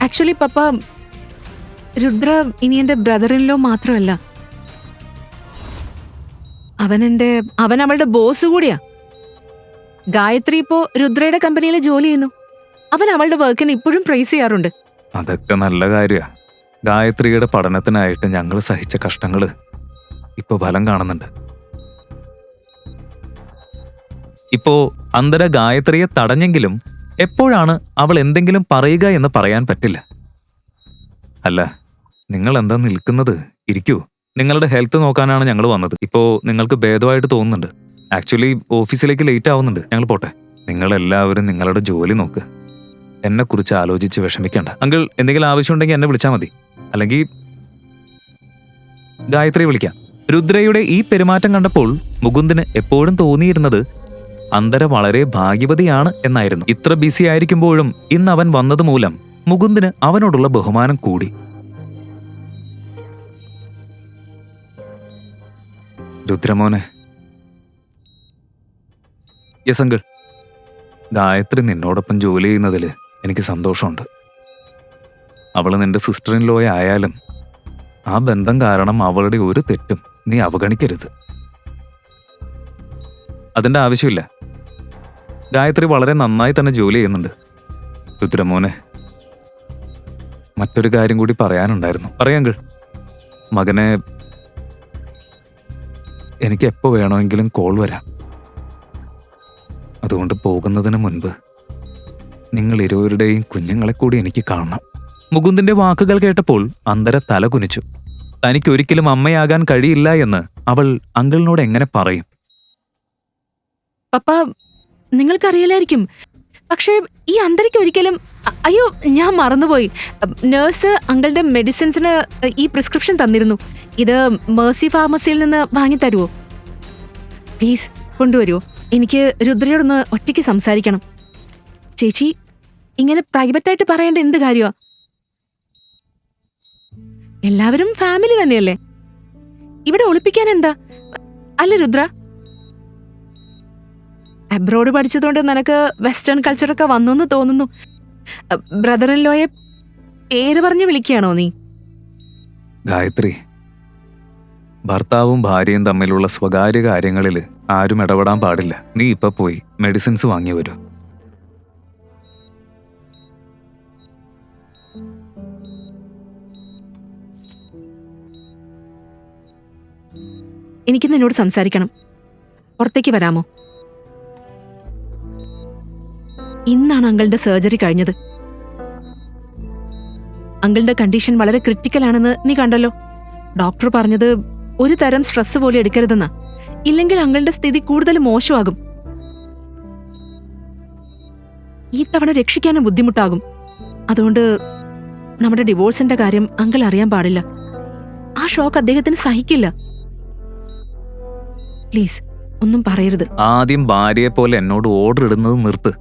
Actually പപ്പ, രുദ്ര ഇനി എന്റെ brother in law മാത്രമല്ല, അവൻ അവളുടെ ബോസ് കൂടിയാ. ഗായത്രി ഇപ്പോ രുദ്രയുടെ കമ്പനിയിൽ ജോലി ചെയ്യുന്നു. അവൻ അവളുടെ വർക്കിന് ഇപ്പോഴും പ്രൈസ് ചെയ്യാറുണ്ട്. അതൊക്കെ നല്ല കാര്യാ. ഗായത്രിയുടെ പഠനത്തിനായിട്ട് ഞങ്ങൾ സഹിച്ച കഷ്ടങ്ങള് ഇപ്പൊ ഫലം കാണുന്നുണ്ട്. ഇപ്പോ അന്തര ഗായത്രിയെ തടഞ്ഞെങ്കിലും എപ്പോഴാണ് അവൾ എന്തെങ്കിലും പറയുക എന്ന് പറയാൻ പറ്റില്ല. അല്ല, നിങ്ങൾ എന്താ നിൽക്കുന്നത്? ഇരിക്കൂ. നിങ്ങളുടെ ഹെൽത്ത് നോക്കാനാണ് ഞങ്ങൾ വന്നത്. ഇപ്പോ നിങ്ങൾക്ക് ഭേദമായിട്ട് തോന്നുന്നുണ്ട്. ആക്ച്വലി ഓഫീസിലേക്ക് ലേറ്റ് ആവുന്നുണ്ട്. ഞങ്ങൾ പോട്ടെ. നിങ്ങളെല്ലാവരും നിങ്ങളുടെ ജോലി നോക്ക്. എന്നെ കുറിച്ച് ആലോചിച്ച് വിഷമിക്കണ്ട. അങ്കിൾ, എന്തെങ്കിലും ആവശ്യമുണ്ടെങ്കിൽ എന്നെ വിളിച്ചാൽ മതി. അല്ലെങ്കിൽ ഗായത്രി വിളിക്കാം. രുദ്രയുടെ ഈ പെരുമാറ്റം കണ്ടപ്പോൾ മുകുന്ദിന് എപ്പോഴും തോന്നിയിരുന്നത് അന്തര വളരെ ഭാഗ്യവതിയാണ് എന്നായിരുന്നു. ഇത്ര ബിസി ആയിരിക്കുമ്പോഴും ഇന്ന് അവൻ വന്നത് മൂലം മുകുന്ദിന് അവനോടുള്ള ബഹുമാനം കൂടി. രുദ്രമോനെ. Yes uncle. ഗായത്രി നിന്നോടൊപ്പം ജോലി ചെയ്യുന്നതിൽ എനിക്ക് സന്തോഷമുണ്ട്. അവള് നിന്റെ സിസ്റ്റർ ഇൻ ലോയെ ആയാലും ആ ബന്ധം കാരണം അവളുടെ ഒരു തെറ്റും നീ അവഗണിക്കരുത്. അതിന്റെ ആവശ്യമില്ല. ഗായത്രി വളരെ നന്നായി തന്നെ ജോലി ചെയ്യുന്നുണ്ട്. രുദ്രമോനെ, മറ്റൊരു കാര്യം കൂടി പറയാനുണ്ടായിരുന്നു. പറയാങ്കിൾ. മകനെ, എനിക്ക് എപ്പോൾ വേണമെങ്കിലും കോൾ വരാം. അതുകൊണ്ട് പോകുന്നതിന് മുൻപ് നിങ്ങൾ ഇരുവരുടെയും കുഞ്ഞുങ്ങളെ കൂടി എനിക്ക് കാണണം. മുകുന്ദിന്റെ വാക്കുകൾ കേട്ടപ്പോൾ അന്തര തല കുനിച്ചു. തനിക്കൊരിക്കലും അമ്മയാകാൻ കഴിയില്ല എന്ന് അവൾ അങ്കിളിനോട് എങ്ങനെ പറയും? പപ്പ, നിങ്ങൾക്കറിയില്ലായിരിക്കും, പക്ഷേ ഈ അന്തരയ്ക്ക് ഒരിക്കലും... അയ്യോ, ഞാൻ മറന്നുപോയി. നേഴ്സ് അങ്കിളുടെ മെഡിസിൻസിന് ഈ പ്രിസ്ക്രിപ്ഷൻ തന്നിരുന്നു. ഇത് മേഴ്സി ഫാർമസിയിൽ നിന്ന് വാങ്ങിത്തരുമോ? പ്ലീസ് കൊണ്ടുവരുമോ? എനിക്ക് രുദ്രയോടൊന്ന് ഒറ്റയ്ക്ക് സംസാരിക്കണം. ചേച്ചി, ഇങ്ങനെ പ്രൈവറ്റായിട്ട് പറയേണ്ട എന്ത് കാര്യമാ? എല്ലാവരും ഫാമിലി തന്നെയല്ലേ. ഇവിടെ ഒളിപ്പിക്കാൻ എന്താ? അല്ല രുദ്ര, അബ്രോഡ് പഠിച്ചതുകൊണ്ട് നിനക്ക് വെസ്റ്റേൺ കൾച്ചറൊക്കെ വന്നു തോന്നുന്നു. ബ്രദർ ഇൻ ലോയെ പേര് പറഞ്ഞ് വിളിക്കുകയാണോ നീ? ഗായത്രി, ഭർത്താവും ഭാര്യയും തമ്മിലുള്ള സ്വകാര്യ കാര്യങ്ങളിൽ ആരും ഇടപെടാൻ പാടില്ല. നീ ഇപ്പൊ പോയി മെഡിസിൻസ് വാങ്ങി വരൂ. എനിക്ക് നിന്നോട് സംസാരിക്കണം. പുറത്തേക്ക് വരാമോ? ഇന്നാണ് അങ്കിളുടെ സർജറി കഴിഞ്ഞത്. അങ്കിളുടെ കണ്ടീഷൻ വളരെ ക്രിട്ടിക്കൽ ആണെന്ന് നീ കണ്ടല്ലോ. ഡോക്ടർ പറഞ്ഞത് ഒരു തരം സ്ട്രെസ് പോലെ എടുക്കരുതെന്നാ. ഇല്ലെങ്കിൽ അങ്കിളുടെ സ്ഥിതി കൂടുതൽ മോശമാകും. ഈ തവണ രക്ഷിക്കാനും ബുദ്ധിമുട്ടാകും. അതുകൊണ്ട് നമ്മുടെ ഡിവോഴ്സിന്റെ കാര്യം അങ്കിൾ അറിയാൻ പാടില്ല. ആ ഷോക്ക് അദ്ദേഹത്തിന് സഹിക്കില്ല. പ്ലീസ് ഒന്നും പറയരുത്. ആദ്യം ഭാര്യയെ പോലെ എന്നോട് ഓർഡർ ഇടുന്നത് നിർത്ത്.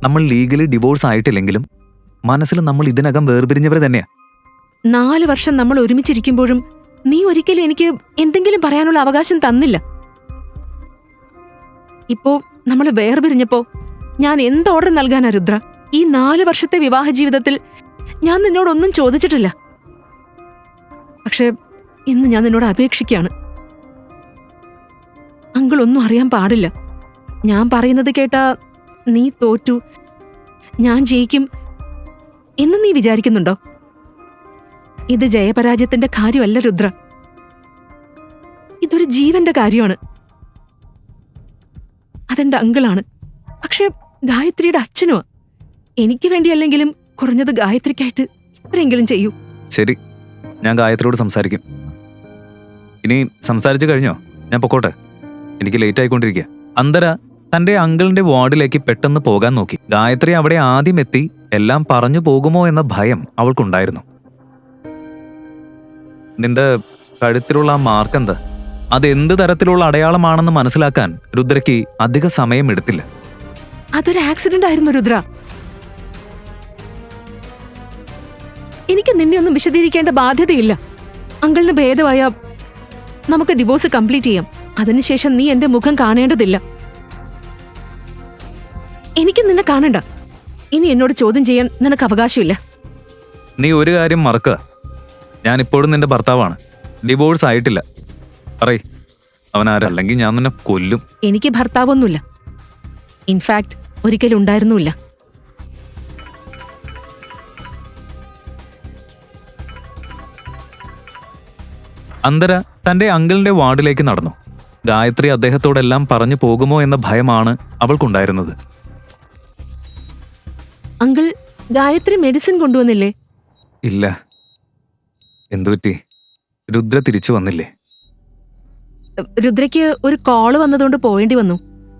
നമ്മൾ ലീഗലി ഡിവോഴ്സ് ആയിട്ടില്ലെങ്കിലും മനസ്സിൽ നമ്മൾ ഇതിനകം വേർപിരിഞ്ഞവർ തന്നെയാ. 4 വർഷം നമ്മൾ ഒരുമിച്ചിരിക്കുമ്പോഴും നീ ഒരിക്കലും എനിക്ക് എന്തെങ്കിലും പറയാനുള്ള അവകാശം തന്നില്ല. ഇപ്പോ നമ്മൾ വേർപിരിഞ്ഞപ്പോ ഞാൻ എന്ത് ഓർഡർ നൽകാനാ രുദ്ര? ഈ 4 വർഷത്തെ വിവാഹ ജീവിതത്തിൽ ഞാൻ നിന്നോടൊന്നും ചോദിച്ചിട്ടില്ല. പക്ഷെ ഇന്ന് ഞാൻ നിന്നോട് അപേക്ഷിക്കുകയാണ്. അങ്കിൾ ഒന്നും അറിയാൻ പാടില്ല. ഞാൻ പറയുന്നത് കേട്ടാ നീ തോറ്റു, ഞാൻ ജയിക്കും എന്ന് നീ വിചാരിക്കുന്നുണ്ടോ? ഇത് ജയപരാജയത്തിന്റെ കാര്യമല്ല രുദ്ര, ഇതൊരു ജീവന്റെ കാര്യമാണ്. അതെന്റെ അങ്കിളാണ്. പക്ഷെ ഗായത്രിയുടെ അച്ഛനുമാ. എനിക്ക് വേണ്ടിയല്ലെങ്കിലും കുറഞ്ഞത് ഗായത്രിക്കായിട്ട് ഇത്രയെങ്കിലും ചെയ്യൂ. ശരി, ഞാൻ ഗായത്രിയോട് സംസാരിക്കും. ഇനി സംസാരിച്ചു കഴിഞ്ഞോ? ഞാൻ പൊക്കോട്ടെ, എനിക്ക് ലേറ്റ് ആയിക്കൊണ്ടിരിക്കുക. അന്തര തന്റെ അങ്കിളിന്റെ വാർഡിലേക്ക് പെട്ടെന്ന് പോകാൻ നോക്കി. ഗായത്രി അവിടെ ആദ്യം എത്തി എല്ലാം പറഞ്ഞു പോകുമോ എന്ന ഭയം അവൾക്കുണ്ടായിരുന്നു. നിന്റെ കഴുത്തിലുള്ള ആ മാർക്ക് എന്താ? അതെന്ത് തരത്തിലുള്ള അടയാളമാണെന്ന് മനസ്സിലാക്കാൻ രുദ്രയ്ക്ക് അധിക സമയം എടുത്തില്ല. അതൊരു ആക്സിഡന്റ് ആയിരുന്നു രുദ്ര. എനിക്ക് നിന്നെ ഒന്നും വിശദീകരിക്കേണ്ട ബാധ്യതയില്ല. അങ്കിളിന് ഭേദമായ നമുക്ക് ഡിവോഴ്സ് കംപ്ലീറ്റ് ചെയ്യാം. അതിനുശേഷം നീ എന്റെ മുഖം കാണേണ്ടതില്ല. എനിക്ക് നിന്നെ കാണണ്ട. ഇനി എന്നോട് ചോദ്യം ചെയ്യാൻ നിനക്ക് അവകാശമില്ല. നീ ഒരു കാര്യം മറക്കുക, ഞാൻ ഇപ്പോഴും നിന്റെ ഭർത്താവാണ്. ഡിവോഴ്സ് ആയിട്ടില്ല. പറയ്, അവനാരല്ലെങ്കിൽ ഞാൻ നിന്നെ കൊല്ലും. എനിക്ക് ഭർത്താവൊന്നുമില്ല. ഇൻഫാക്ട് ഒരിക്കലും ഉണ്ടായിരുന്നുമില്ല. അന്തര തന്റെ അങ്കിളിന്റെ വാർഡിലേക്ക് നടന്നു. ഗായത്രി അദ്ദേഹത്തോടെല്ലാം പറഞ്ഞു പോകുമോ എന്ന ഭയമാണ് അവൾക്കുണ്ടായിരുന്നത്. അങ്കിൾ, ഗായത്രി മെഡിസിൻ കൊണ്ടുവന്നില്ലേ? ഇല്ല. എന്തുപറ്റി? രുദ്ര തിരിച്ചു വന്നില്ലേ? രുദ്രയ്ക്ക് ഒരു കോള് വന്നതുകൊണ്ട് പോവേണ്ടി വന്നു.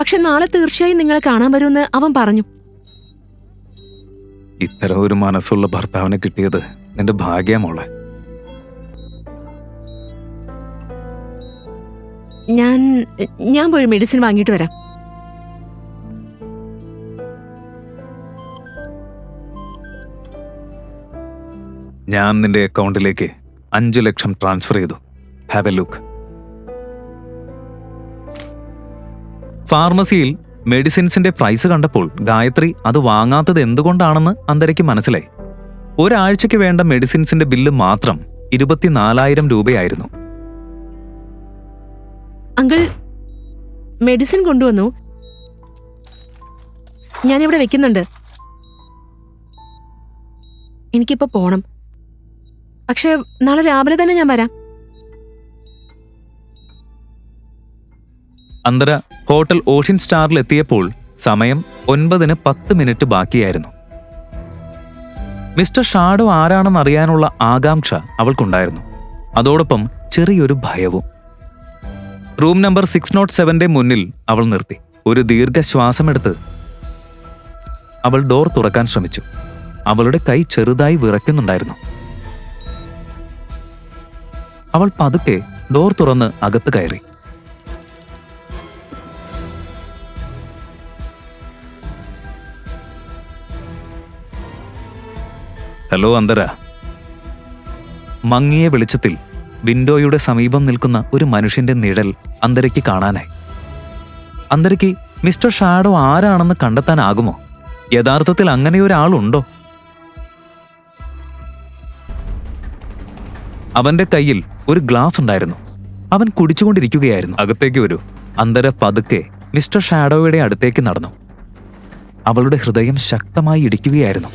പക്ഷെ നാളെ തീർച്ചയായും നിങ്ങളെ കാണാൻ വരുമെന്ന് അവൻ പറഞ്ഞു. ഇത്തരം ഒരു മനസ്സുള്ള ഭർത്താവിനെ കിട്ടിയത് നിന്റെ ഭാഗ്യമോളെ. ഞാൻ പോയി മെഡിസിൻ വാങ്ങിയിട്ട് വരാം. ഞാൻ നിന്റെ അക്കൗണ്ടിലേക്ക് 5 ലക്ഷം ട്രാൻസ്ഫർ ചെയ്തു. Have a look. ഫാർമസിയിൽ മെഡിസിൻസിന്റെ പ്രൈസ് കണ്ടപ്പോൾ ഗായത്രി അത് വാങ്ങാത്തത് എന്തുകൊണ്ടാണെന്ന് അന്തരയ്ക്ക് മനസ്സിലായി. ഒരാഴ്ചയ്ക്ക് വേണ്ട മെഡിസിൻസിന്റെ ബില്ല് മാത്രം 24,000 രൂപയായിരുന്നു. അങ്കിൾ, മെഡിസിൻ കൊണ്ടുവന്നു. ഞാനിവിടെ വെക്കുന്നുണ്ട്. എനിക്കിപ്പോ പോണം. പക്ഷെ നാളെ രാവിലെ തന്നെ ഞാൻ വരാം. അന്തര ഹോട്ടൽ ഓഷ്യൻ സ്റ്റാറിൽ എത്തിയപ്പോൾ സമയം 9:10 ബാക്കിയായിരുന്നു. മിസ്റ്റർ ഷാഡോ ആരാണെന്ന് അറിയാനുള്ള ആകാംക്ഷ അവൾക്കുണ്ടായിരുന്നു. അതോടൊപ്പം ചെറിയൊരു ഭയവും. റൂം നമ്പർ 607 മുന്നിൽ അവൾ നിർത്തി. ഒരു ദീർഘശ്വാസമെടുത്ത് അവൾ ഡോർ തുറക്കാൻ ശ്രമിച്ചു. അവളുടെ കൈ ചെറുതായി വിറയ്ക്കുന്നുണ്ടായിരുന്നു. അവൾ പതുക്കെ ഡോർ തുറന്ന് അകത്ത് കയറി. ഹലോ അന്തര. മങ്ങിയ വെളിച്ചത്തിൽ വിൻഡോയുടെ സമീപം നിൽക്കുന്ന ഒരു മനുഷ്യന്റെ നിഴൽ അന്തരയ്ക്ക് കാണാനായി. അന്തരയ്ക്ക് മിസ്റ്റർ ഷാഡോ ആരാണെന്ന് കണ്ടെത്താനാകുമോ? യഥാർത്ഥത്തിൽ അങ്ങനെയൊരാളുണ്ടോ? അവന്റെ കയ്യിൽ ഒരു ഗ്ലാസ് ഉണ്ടായിരുന്നു. അവൻ കുടിച്ചുകൊണ്ടിരിക്കുകയായിരുന്നു. അകത്തേക്ക് വരൂ. അന്തര പതുക്കെ മിസ്റ്റർ ഷാഡോയുടെ അടുത്തേക്ക് നടന്നു. അവളുടെ ഹൃദയം ശക്തമായി ഇടിക്കുകയായിരുന്നു.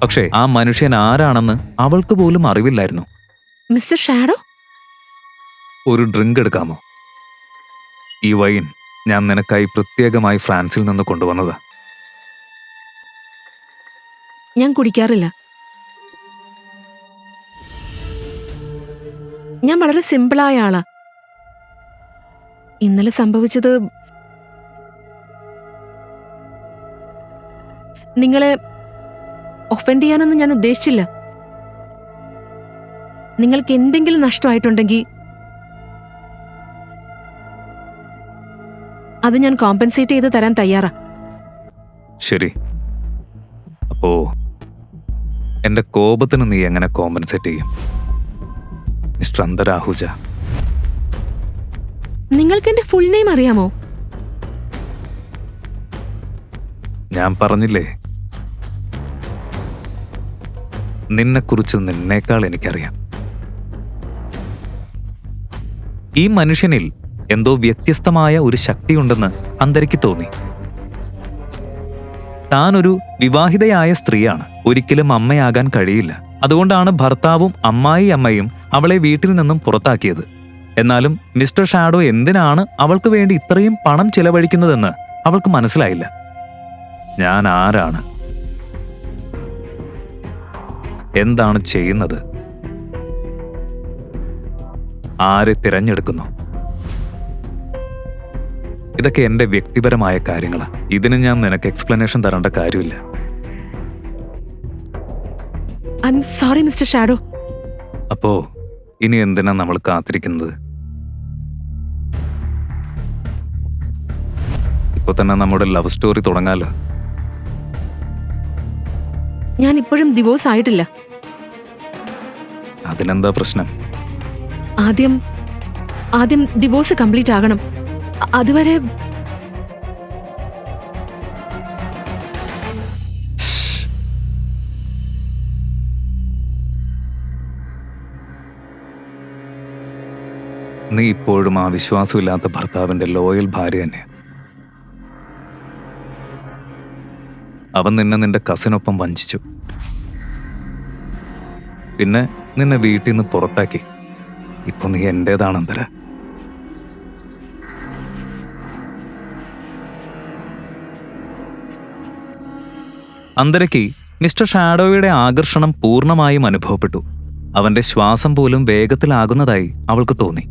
പക്ഷേ ആ മനുഷ്യൻ ആരാണെന്ന് അവൾക്ക് പോലും അറിവില്ലായിരുന്നു. മിസ്റ്റർ ഷാഡോ, ഒരു ഡ്രിങ്ക് എടുക്കാമോ? ഈ വൈൻ ഞാൻ നിനക്കായി പ്രത്യേകമായി ഫ്രാൻസിൽ നിന്ന് കൊണ്ടുവന്നതാ. ഞാൻ കുടിക്കാറില്ല. ഞാൻ വളരെ സിമ്പിളായ ആളാ. ഇന്നലെ സംഭവിച്ചത് നിങ്ങളെ ഒഫൻഡ് ചെയ്യാനൊന്നും ഞാൻ ഉദ്ദേശിച്ചില്ല. നിങ്ങൾക്ക് എന്തെങ്കിലും നഷ്ടമായിട്ടുണ്ടെങ്കിൽ അത് ഞാൻ കോമ്പൻസേറ്റ് ചെയ്ത് തരാൻ തയ്യാറാ. ശരി, അപ്പോ എന്റെ കോപത്തിന് നീ എങ്ങനെ കോമ്പൻസേറ്റ് ചെയ്യും മിസ്റ്റർ അന്തര ആഹൂജ? നിങ്ങൾക്ക് എന്റെ ഫുൾ നെയിം അറിയാമോ? ഞാൻ പറഞ്ഞില്ലേ, നിന്നെക്കുറിച്ച് നിന്നേക്കാൾ എനിക്കറിയാം. ഈ മനുഷ്യനിൽ എന്തോ വ്യത്യസ്തമായ ഒരു ശക്തിയുണ്ടെന്ന് അന്തരയ്ക്ക് തോന്നി. താനൊരു വിവാഹിതയായ സ്ത്രീയാണ്. ഒരിക്കലും അമ്മയാകാൻ കഴിയില്ല. അതുകൊണ്ടാണ് ഭർത്താവും അമ്മായിയമ്മയും അവളെ വീട്ടിൽ നിന്നും പുറത്താക്കിയത്. എന്നാലും മിസ്റ്റർ ഷാഡോ എന്തിനാണ് അവൾക്ക് വേണ്ടി ഇത്രയും പണം ചിലവഴിക്കുന്നതെന്ന് അവൾക്ക് മനസ്സിലായില്ല. ഞാൻ ആരാണ്? എന്താണ് ചെയ്യുന്നത്? ആരെ തിരഞ്ഞെടുക്കുന്നു? ഇതൊക്കെ എന്റെ വ്യക്തിപരമായ കാര്യങ്ങളാണ്. ഇതിന് ഞാൻ നിനക്ക് എക്സ്പ്ലനേഷൻ തരേണ്ട കാര്യമില്ല. I am sorry mister Shadow. അപ്പോ ഇനി എന്തിനാ നമ്മൾ കാത്തിരിക്കുന്നത്? ഇപ്പൊ തന്നെ നമ്മുടെ ലവ് സ്റ്റോറി തുടങ്ങാലോ. ഞാൻ ഇപ്പോഴും ഡിവോഴ്സ് ആയിട്ടില്ല. അതിനെന്താ പ്രശ്നം? ആദ്യം ഡിവോഴ്സ് കംപ്ലീറ്റ് ആകണം. അതുവരെ നീ ഇപ്പോഴും ആ വിശ്വാസമില്ലാത്ത ഭർത്താവിന്റെ ലോയൽ ഭാര്യ തന്നെ. അവൻ നിന്നെ നിന്റെ കസിനൊപ്പം വഞ്ചിച്ചു. പിന്നെ നിന്നെ വീട്ടിൽ നിന്ന് പുറത്താക്കി. ഇപ്പൊ നീ എന്റേതാണ് അന്തര. അന്തരയ്ക്ക് മിസ്റ്റർ ഷാഡോയുടെ ആകർഷണം പൂർണ്ണമായും അനുഭവപ്പെട്ടു. അവന്റെ ശ്വാസം പോലും വേഗത്തിലാകുന്നതായി അവൾക്ക് തോന്നി.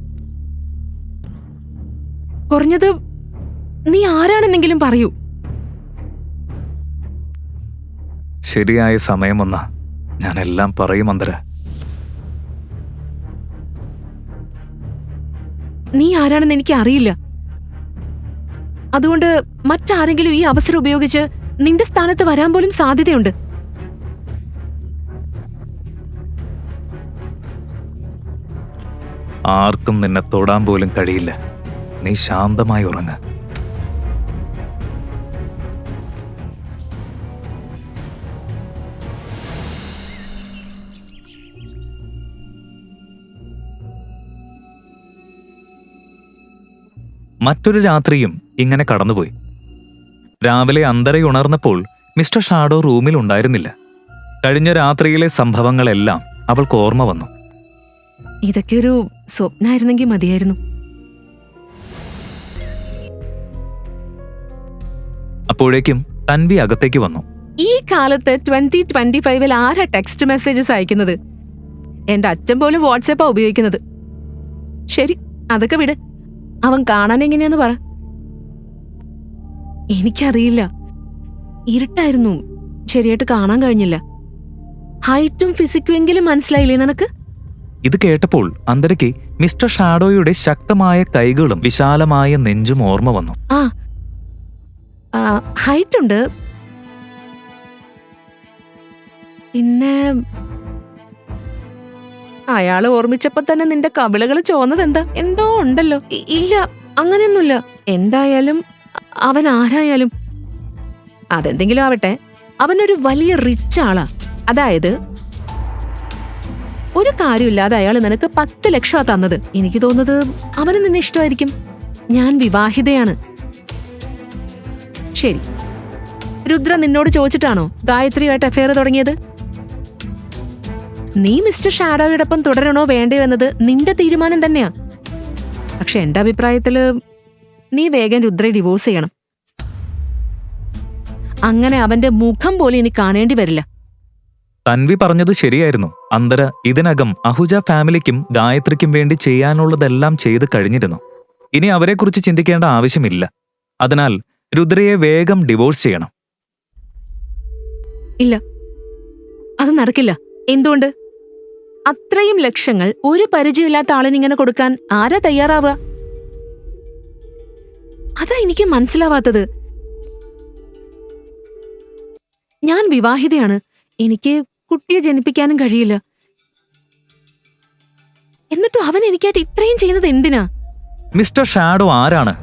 കുറഞ്ഞത് നീ ആരാണെന്നെങ്കിലും പറയൂ. ശരിയായ സമയം വന്നാ ഞാനെല്ലാം പറയും അന്തര. നീ ആരാണെന്ന് എനിക്ക് അറിയില്ല. അതുകൊണ്ട് മറ്റാരെങ്കിലും ഈ അവസരം ഉപയോഗിച്ച് നിന്റെ സ്ഥാനത്ത് വരാൻ പോലും സാധ്യതയുണ്ട്. ആർക്കും നിന്നെ തൊടാൻ പോലും കഴിയില്ല. നീ ശാന്തമായി ഉറങ്ങ. മറ്റൊരു രാത്രിയും ഇങ്ങനെ കടന്നുപോയി. രാവിലെ അന്തരയുണർന്നപ്പോൾ മിസ്റ്റർ ഷാഡോ റൂമിൽ ഉണ്ടായിരുന്നില്ല. കഴിഞ്ഞ രാത്രിയിലെ സംഭവങ്ങളെല്ലാം അവൾക്ക് ഓർമ്മ വന്നു. ഇതൊക്കെ ഒരു സ്വപ്നായിരുന്നെങ്കിൽ മതിയായിരുന്നു. അപ്പോഴേക്കും തൻവി അകത്തേക്ക് വന്നു. ഈ കാലത്ത് 2025 ആരാ ടെക്സ്റ്റ് മെസ്സേജസ് അയക്കുന്നത്? എന്റെ അച്ഛൻ പോലും വാട്സാപ്പാ ഉപയോഗിക്കുന്നത്. ശരി, അതൊക്കെ വിട്. അവൻ കാണാൻ എങ്ങനെയാന്ന് പറ. എനിക്കറിയില്ല, ഇരുട്ടായിരുന്നു, ശരിയായിട്ട് കാണാൻ കഴിഞ്ഞില്ല. ഹൈറ്റും ഫിസിക്കും എങ്കിലും മനസ്സിലായില്ലേ നിനക്ക്? ഇത് കേട്ടപ്പോൾ അന്തരയ്ക്ക് മിസ്റ്റർ ഷാഡോയുടെ ശക്തമായ കൈകളും വിശാലമായ നെഞ്ചും ഓർമ്മ വന്നു. ഹൈറ്റ് ഉണ്ട്, പിന്നെ അയാള് ഓർമ്മിച്ചപ്പോ തന്നെ നിന്റെ കവിളുകൾ ചോന്നതെന്താ? എന്തോ ഉണ്ടല്ലോ. ഇല്ല, അങ്ങനെയൊന്നുമില്ല. എന്തായാലും അവൻ ആരായാലും അതെന്തെങ്കിലും ആവട്ടെ, അവനൊരു വലിയ റിച്ച് ആളാ. അതായത് ഒരു കാര്യമില്ലാതെ അയാൾ നിനക്ക് 10 ലക്ഷമാ തന്നത്. എനിക്ക് തോന്നുന്നത് അവന് നിന്നെ ഇഷ്ടമായിരിക്കും. ഞാൻ വിവാഹിതയാണ്. ശരി, രുദ്ര നിന്നോട് ചോദിച്ചിട്ടാണോ ഗായത്രിയുമായിട്ട് അഫെയർ തുടങ്ങിയത്? നീ മിസ്റ്റർ ഷാഡോയോടൊപ്പം തുടരണോ വേണ്ടയോ എന്നത് നിന്റെ തീരുമാനം തന്നെയാ. പക്ഷെ എന്റെ അഭിപ്രായത്തില് നീ വേഗം രുദ്രയെ ഡിവോഴ്സ് ചെയ്യണം. അങ്ങനെ അവന്റെ മുഖം പോലെ ഇനി കാണേണ്ടി വരില്ല. തൻവി പറഞ്ഞത് ശരിയായിരുന്നു. അന്തര ഇതിനകം അഹുജ ഫാമിലിക്കും ഗായത്രിക്കും വേണ്ടി ചെയ്യാനുള്ളതെല്ലാം ചെയ്ത് കഴിഞ്ഞിരുന്നു. ഇനി അവരെക്കുറിച്ച് ചിന്തിക്കേണ്ട ആവശ്യമില്ല. അതിനാൽ രുദ്രയെ വേഗം ഡിവോഴ്സ് ചെയ്യണം. ഇല്ല, അത് നടക്കില്ല. എന്തുകൊണ്ട്? അത്രയും ലക്ഷങ്ങൾ ഒരു പരിചയമില്ലാത്ത ആളിനിങ്ങനെ കൊടുക്കാൻ ആരാ തയ്യാറാവുക? അതാ എനിക്ക് മനസ്സിലാവാത്തത്. ഞാൻ വിവാഹിതയാണ്. എനിക്ക് കുട്ടിയെ ജനിപ്പിക്കാനും കഴിയില്ല. എന്നിട്ടും അവൻ എനിക്കായിട്ട് ഇത്രയും ചെയ്യുന്നത് എന്തിനാ? മിസ്റ്റർ ഷാഡോ ആരാണ്?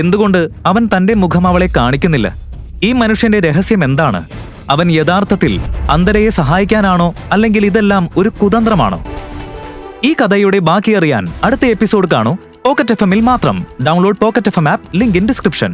എന്തുകൊണ്ട് അവൻ തന്റെ മുഖം അവളെ കാണിക്കുന്നില്ല? ഈ മനുഷ്യന്റെ രഹസ്യം എന്താണ്? അവൻ യഥാർത്ഥത്തിൽ അന്തരയെ സഹായിക്കാനാണോ, അല്ലെങ്കിൽ ഇതെല്ലാം ഒരു കുതന്ത്രമാണോ? ഈ കഥയുടെ ബാക്കി അറിയാൻ അടുത്ത എപ്പിസോഡ് കാണൂ. പോക്കറ്റ് FM-ൽ മാത്രം. Download pocket FM app. Link in description.